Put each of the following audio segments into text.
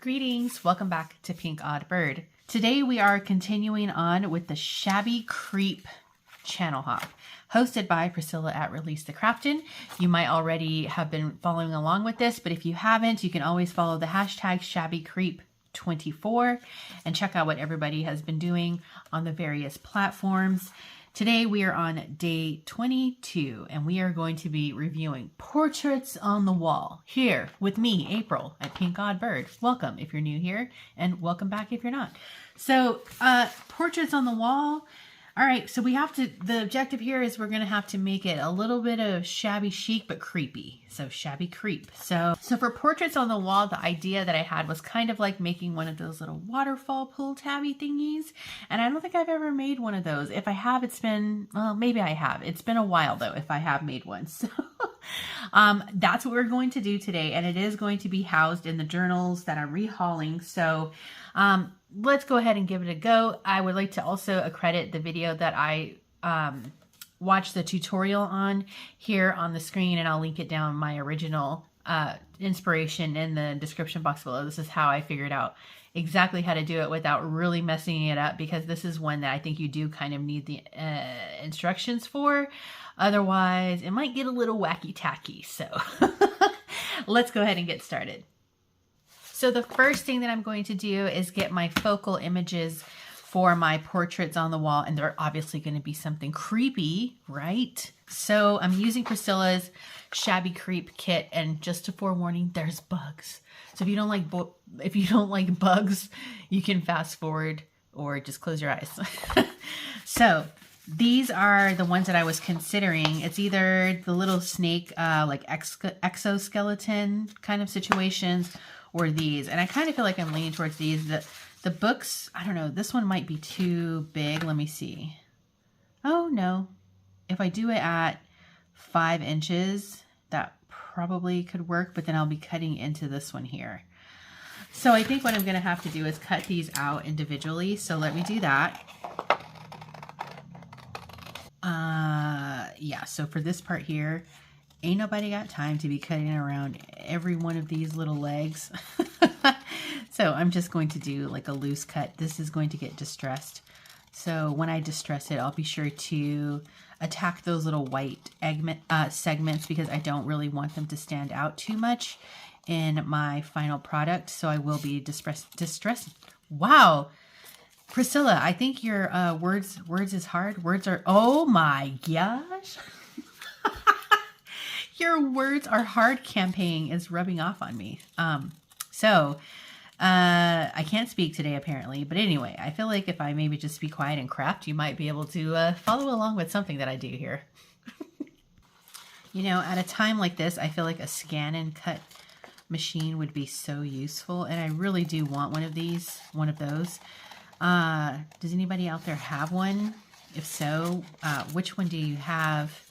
Greetings, welcome back to PinkOddBird. Today we are continuing on with the Shabby Creep channel hop, hosted by Priscilla at Release the Craftin. You might already have been following along with this, but if you haven't, you can always follow the hashtag ShabbyCreep24 and check out what everybody has been doing on the various platforms. Today we are on day 22 and we are going to be reviewing portraits on the wall here with me, April, at PinkOddBird. Welcome if you're new here and welcome back if you're not. So portraits on the wall. All right, so we have to, the objective here is we're gonna have to make it a little bit of shabby chic, but creepy. So shabby creep. So for portraits on the wall, the idea that I had was kind of like making one of those little waterfall pull tabby thingies. And I don't think I've ever made one of those. If I have, it's been, well, maybe I have. It's been a while though, if I have made one. So that's what we're going to do today. And it is going to be housed in the journals that I'm rehauling. So let's go ahead and give it a go. I would like to also accredit the video that I watched the tutorial on here on the screen, and I'll link it down my original inspiration in the description box below. This is how I figured out exactly how to do it without really messing it up, because this is one that I think you do kind of need the instructions for. Otherwise, it might get a little wacky-tacky. So let's go ahead and get started. So the first thing that I'm going to do is get my focal images for my portraits on the wall, and they're obviously going to be something creepy, right? So I'm using Priscilla's Shabby Creep kit, and just a forewarning, there's bugs. So if you don't like bugs, you can fast forward or just close your eyes. So these are the ones that I was considering. It's either the little snake, like exoskeleton kind of situations, or these. And I kind of feel like I'm leaning towards these. The books, I don't know, this one might be too big. Let me see. Oh no. If I do it at 5 inches, that probably could work, but then I'll be cutting into this one here. So I think what I'm gonna have to do is cut these out individually. So let me do that. Yeah, so for this part here, ain't nobody got time to be cutting around every one of these little legs. So I'm just going to do like a loose cut. This is going to get distressed. So when I distress it, I'll be sure to attack those little white segments, because I don't really want them to stand out too much in my final product. So I will be distressing. Wow. Priscilla, I think your words is hard. Words are, oh my gosh. Your words are hard campaign is rubbing off on me. I can't speak today apparently, but anyway, I feel like if I maybe just be quiet and craft, you might be able to follow along with something that I do here. You know, at a time like this, I feel like a scan and cut machine would be so useful, and I really do want one of those. Does anybody out there have one? If so, which one do you have?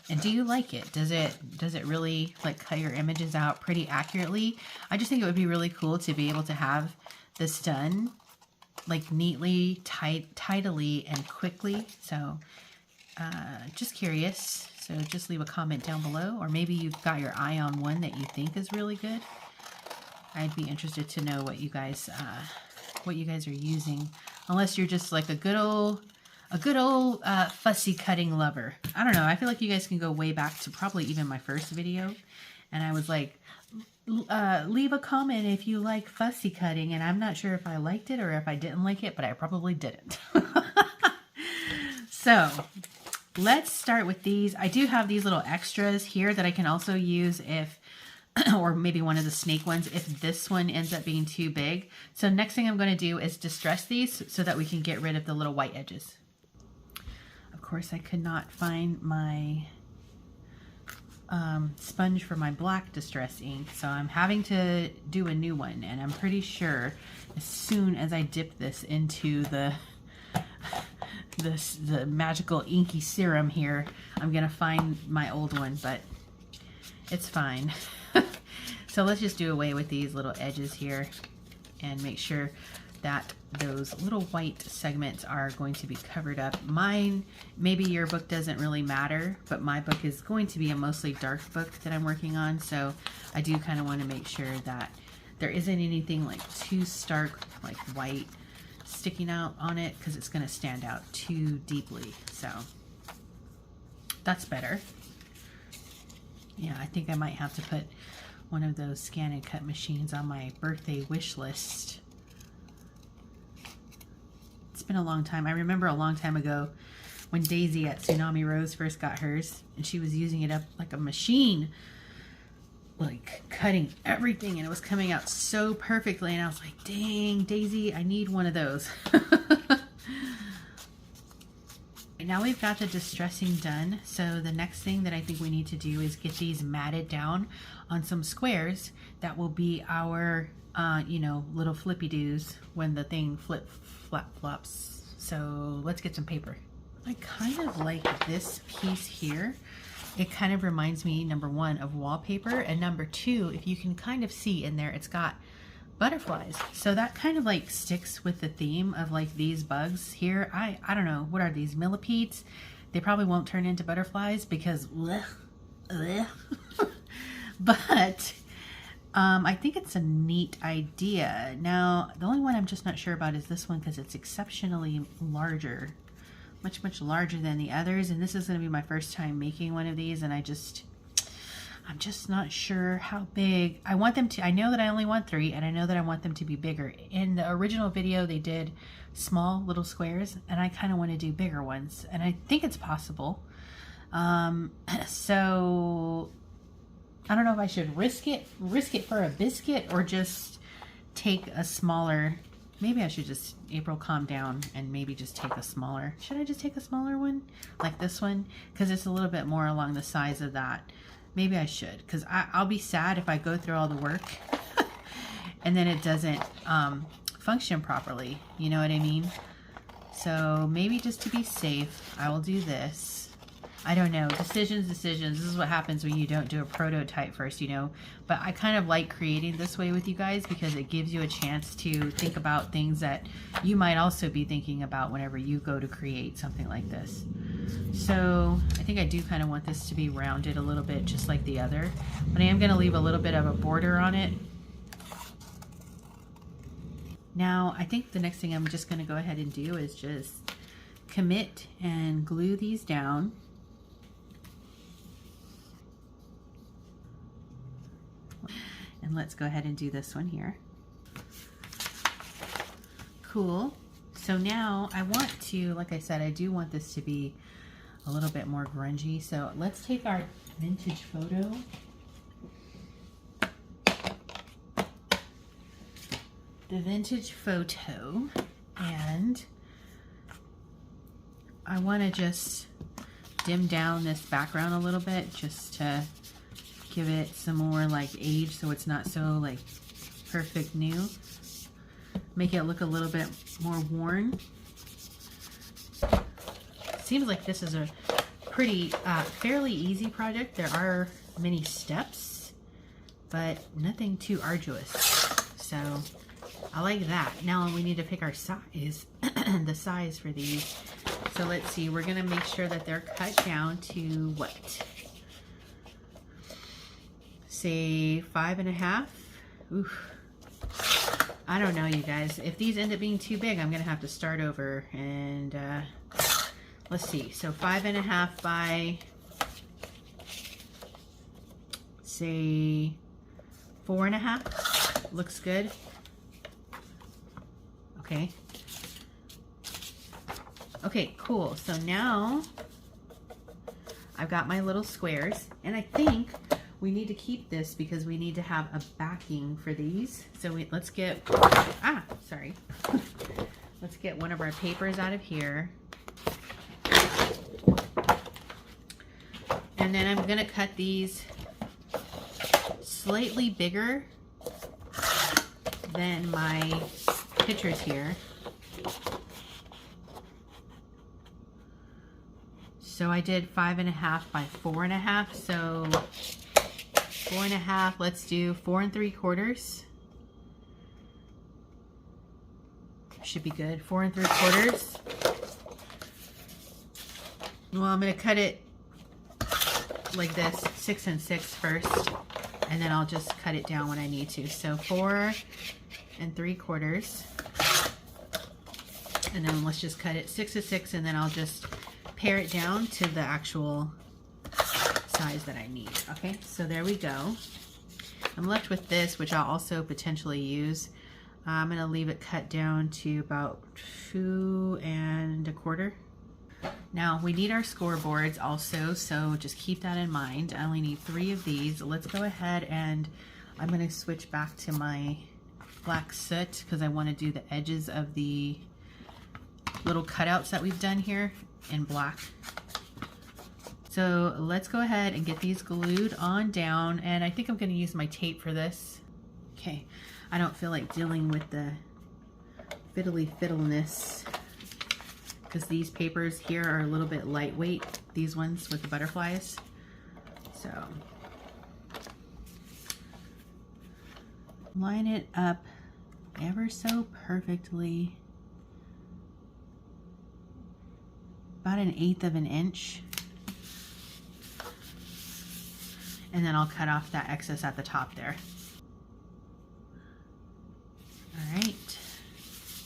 And do you like it? Does it really like cut your images out pretty accurately? I just think it would be really cool to be able to have this done like neatly, tidily, and quickly. So just curious. So just leave a comment down below, or maybe you've got your eye on one that you think is really good. I'd be interested to know what you guys are using, unless you're just like a good old fussy cutting lover. I don't know. I feel like you guys can go way back to probably even my first video. And I was like, leave a comment if you like fussy cutting. And I'm not sure if I liked it or if I didn't like it, but I probably didn't. So let's start with these. I do have these little extras here that I can also use if, or maybe one of the snake ones, if this one ends up being too big. So next thing I'm going to do is distress these so that we can get rid of the little white edges. Of course, I could not find my sponge for my black distress ink, so I'm having to do a new one, and I'm pretty sure as soon as I dip this into the magical inky serum here, I'm gonna find my old one, but it's fine. So let's just do away with these little edges here and make sure that those little white segments are going to be covered up. Mine, maybe your book doesn't really matter, but my book is going to be a mostly dark book that I'm working on, so I do kind of want to make sure that there isn't anything like too stark, like white sticking out on it, because it's going to stand out too deeply. So that's better. Yeah, I think I might have to put one of those scan and cut machines on my birthday wish list. It's been a long time. I remember a long time ago when Daisy at Tsunami Rose first got hers, and she was using it up like a machine, like cutting everything, and it was coming out so perfectly, and I was like, dang, Daisy, I need one of those. Now we've got the distressing done, so the next thing that I think we need to do is get these matted down on some squares that will be our you know, little flippy doos when the thing flops. So let's get some paper. I kind of like this piece here. It kind of reminds me, number one, of wallpaper, and number two, if you can kind of see in there, it's got butterflies. So that kind of like sticks with the theme of like these bugs here. I don't know, what are these, millipedes? They probably won't turn into butterflies because but I think it's a neat idea. Now, the only one I'm just not sure about is this one, because it's exceptionally larger, much larger than the others, and this is going to be my first time making one of these, and I'm just not sure how big I want them to. I know that I only want 3, and I know that I want them to be bigger. In the original video, they did small little squares, and I kind of want to do bigger ones, and I think it's possible. So I don't know if I should risk it for a biscuit, or just take a smaller. Maybe I should just, April, calm down, and maybe just take a smaller. Should I just take a smaller one like this one? Because it's a little bit more along the size of that. Maybe I should, because I'll be sad if I go through all the work and then it doesn't function properly. You know what I mean? So maybe just to be safe, I will do this. I don't know. Decisions. This is what happens when you don't do a prototype first, you know. But I kind of like creating this way with you guys, because it gives you a chance to think about things that you might also be thinking about whenever you go to create something like this. So I think I do kind of want this to be rounded a little bit, just like the other. But I am going to leave a little bit of a border on it. Now, I think the next thing I'm just going to go ahead and do is just commit and glue these down. And let's go ahead and do this one here. Cool. So now I want to, like I said, I do want this to be a little bit more grungy. So let's take our vintage photo. The vintage photo, and I want to just dim down this background a little bit, just to give it some more like age, so it's not so like perfect new. Make it look a little bit more worn. Seems like this is a pretty fairly easy project. There are many steps, but nothing too arduous. So I like that. Now we need to pick our size, the size for these. So let's see, we're gonna make sure that they're cut down to what? Say 5.5. Oof. I don't know, you guys. If these end up being too big, I'm gonna have to start over. And let's see. So 5.5 by, say, 4.5. Looks good. Okay. Okay, cool. So now I've got my little squares, and I think we need to keep this because we need to have a backing for these. So let's get, sorry. Let's get one of our papers out of here. And then I'm gonna cut these slightly bigger than my pictures here. So I did 5.5 by 4.5. So 4.5, let's do 4 3/4. Should be good. 4 3/4. Well, I'm gonna cut it like this, 6 and 6 first, and then I'll just cut it down when I need to. So 4 3/4, and then let's just cut it 6 to 6, and then I'll just pare it down to the actual size that I need. Okay, so there we go. I'm left with this, which I'll also potentially use. I'm gonna leave it cut down to about 2 1/4. Now we need our scoreboards also, so just keep that in mind. I only need 3 of these. Let's go ahead and I'm gonna switch back to my black soot because I want to do the edges of the little cutouts that we've done here in black. So let's go ahead and get these glued on down, and I think I'm going to use my tape for this. Okay, I don't feel like dealing with the fiddliness because these papers here are a little bit lightweight, these ones with the butterflies. So line it up ever so perfectly, about 1/8 of an inch, and then I'll cut off that excess at the top there.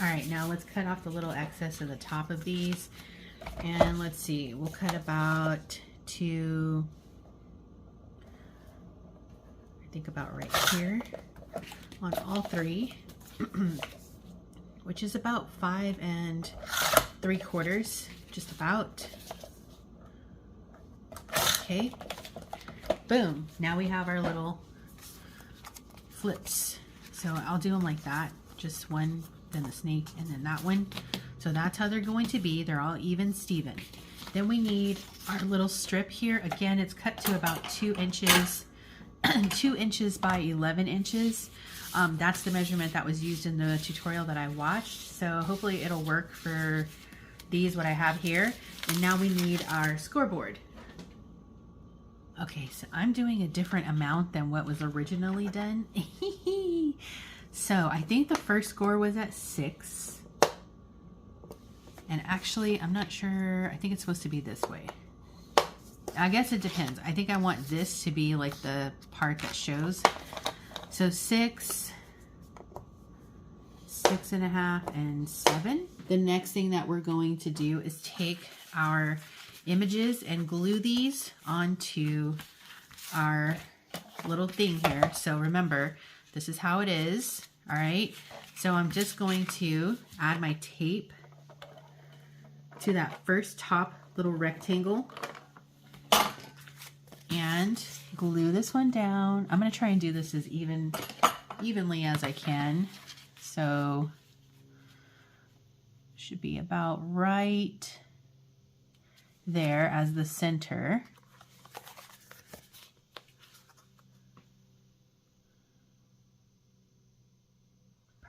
All right, now let's cut off the little excess at the top of these, and let's see, we'll cut about to, I think about right here on all 3, which is about 5 3/4, just about. Okay, boom, now we have our little flips. So I'll do them like that, just one, then the snake, and then that one. So that's how they're going to be. They're all even Steven. Then we need our little strip here. Again, it's cut to about 2 inches, 2 inches by 11 inches. That's the measurement that was used in the tutorial that I watched. So hopefully it'll work for these, what I have here. And now we need our scoreboard. Okay, so I'm doing a different amount than what was originally done. So I think the first score was at 6. And actually, I'm not sure. I think it's supposed to be this way. I guess it depends. I think I want this to be like the part that shows. So 6, 6 1/2, and 7. The next thing that we're going to do is take our images and glue these onto our little thing here. So remember, this is how it is. All right, so I'm just going to add my tape to that first top little rectangle and glue this one down. I'm going to try and do this as evenly as I can. So should be about right there as the center.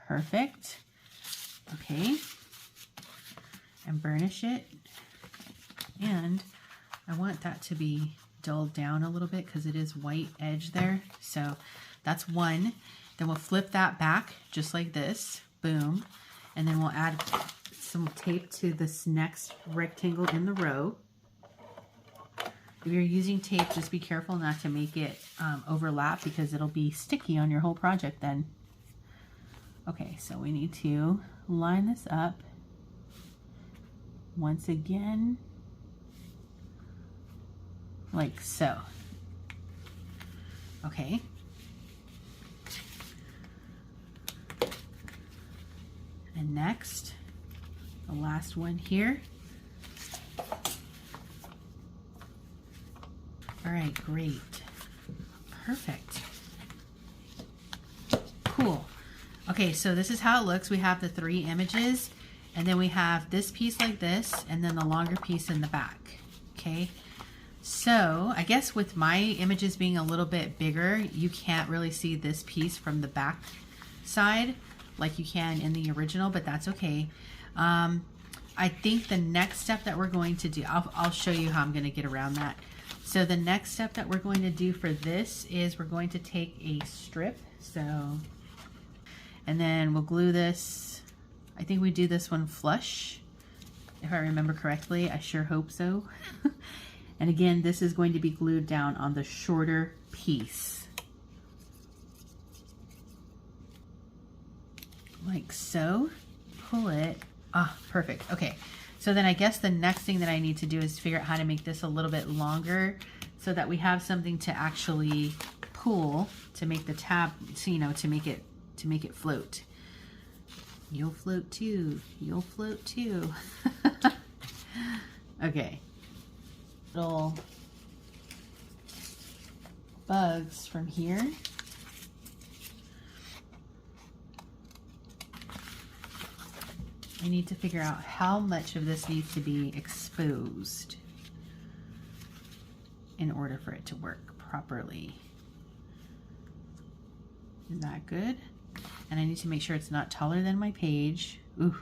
Perfect. Okay. And burnish it. And I want that to be dulled down a little bit because it is white edge there. So that's one. Then we'll flip that back just like this. Boom. And then we'll add some tape to this next rectangle in the row. If you're using tape, just be careful not to make it overlap because it'll be sticky on your whole project then. Okay, so we need to line this up once again, like so. Okay. And next, the last one here. All right, great. Perfect. Cool. Okay, so this is how it looks. We have the 3 images, and then we have this piece like this, and then the longer piece in the back. Okay, so I guess with my images being a little bit bigger, you can't really see this piece from the back side like you can in the original, but that's okay. I think the next step that we're going to do, I'll show you how I'm going to get around that. So the next step that we're going to do for this is we're going to take a strip, and then we'll glue this. I think we do this one flush, if I remember correctly. I sure hope so. And again, this is going to be glued down on the shorter piece. like so. Pull it. Ah, perfect. Okay. So then I guess the next thing that I need to do is figure out how to make this a little bit longer so that we have something to actually pull to make the tab, so, you know, to make it float. You'll float too. You'll float too. Okay. Little bugs from here. I need to figure out how much of this needs to be exposed in order for it to work properly. Is that good? And I need to make sure it's not taller than my page. Ooh,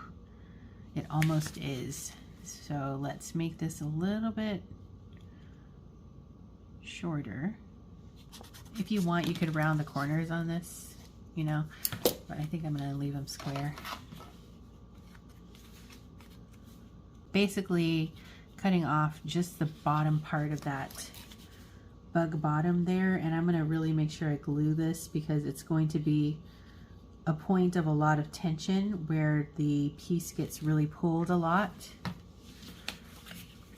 it almost is. So let's make this a little bit shorter. If you want, you could round the corners on this, you know, but I think I'm gonna leave them square. Basically cutting off just the bottom part of that bug bottom there, and I'm going to really make sure I glue this because it's going to be a point of a lot of tension where the piece gets really pulled a lot.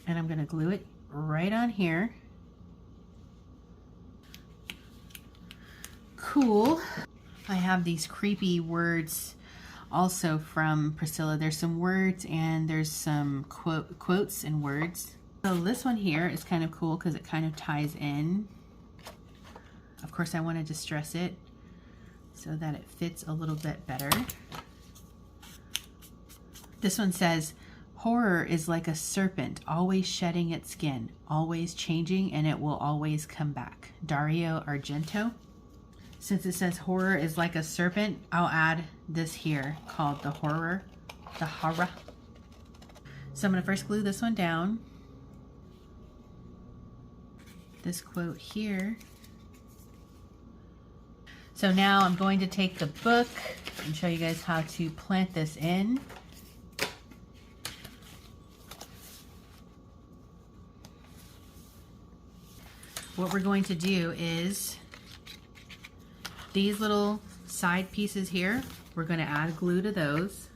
And I'm going to glue it right on here. Cool. I have these creepy words also from Priscilla. There's some words and there's some quotes and words. So this one here is kind of cool because it kind of ties in. Of course, I want to distress it so that it fits a little bit better. This one says, horror is like a serpent, always shedding its skin, always changing, and it will always come back. Dario Argento. Since it says horror is like a serpent, I'll add this here called the horror. So I'm going to first glue this one down. This quote here. So now I'm going to take the book and show you guys how to plant this in. What we're going to do is these little side pieces here, we're going to add glue to those.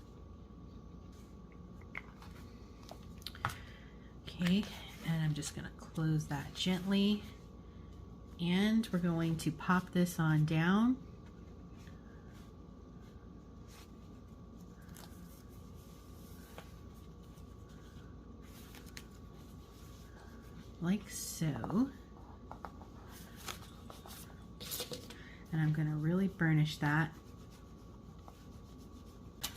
Okay, and I'm just going to close that gently. And we're going to pop this on down. Like so. And I'm going to really burnish that.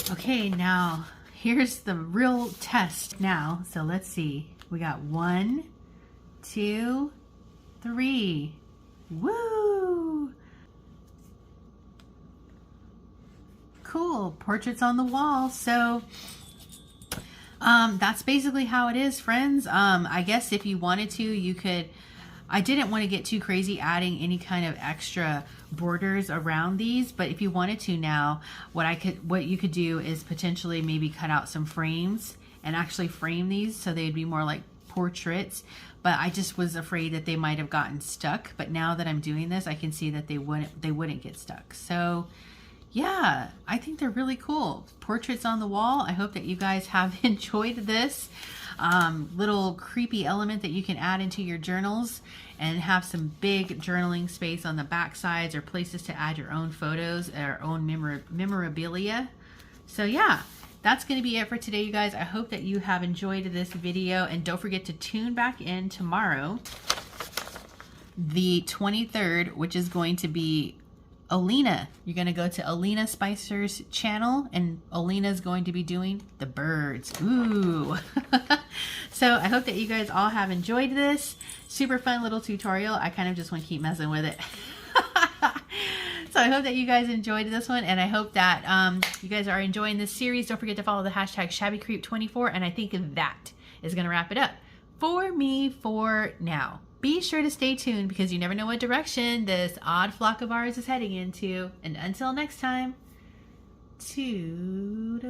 Okay, now here's the real test now. So let's see. We got 1, 2, 3. Woo! Cool. Portraits on the wall. So that's basically how it is, friends. I guess if you wanted to, you could. I didn't want to get too crazy adding any kind of extra borders around these, but if you wanted to now, what you could do is potentially maybe cut out some frames and actually frame these so they'd be more like portraits. But I just was afraid that they might have gotten stuck. But now that I'm doing this, I can see that they wouldn't get stuck. So yeah, I think they're really cool. Portraits on the wall. I hope that you guys have enjoyed this little creepy element that you can add into your journals and have some big journaling space on the back sides or places to add your own photos or own memorabilia. So yeah, that's going to be it for today, you guys. I hope that you have enjoyed this video, and don't forget to tune back in tomorrow, the 23rd, which is going to be Olena. You're going to go to Olena Spicer's channel, and Olena's going to be doing the birds. Ooh. So I hope that you guys all have enjoyed this super fun little tutorial. I kind of just want to keep messing with it. So I hope that you guys enjoyed this one, and I hope that you guys are enjoying this series. Don't forget to follow the hashtag ShabbyCreep24, and I think that is going to wrap it up for me for now. Be sure to stay tuned because you never know what direction this odd flock of ours is heading into. And until next time, toodaloo.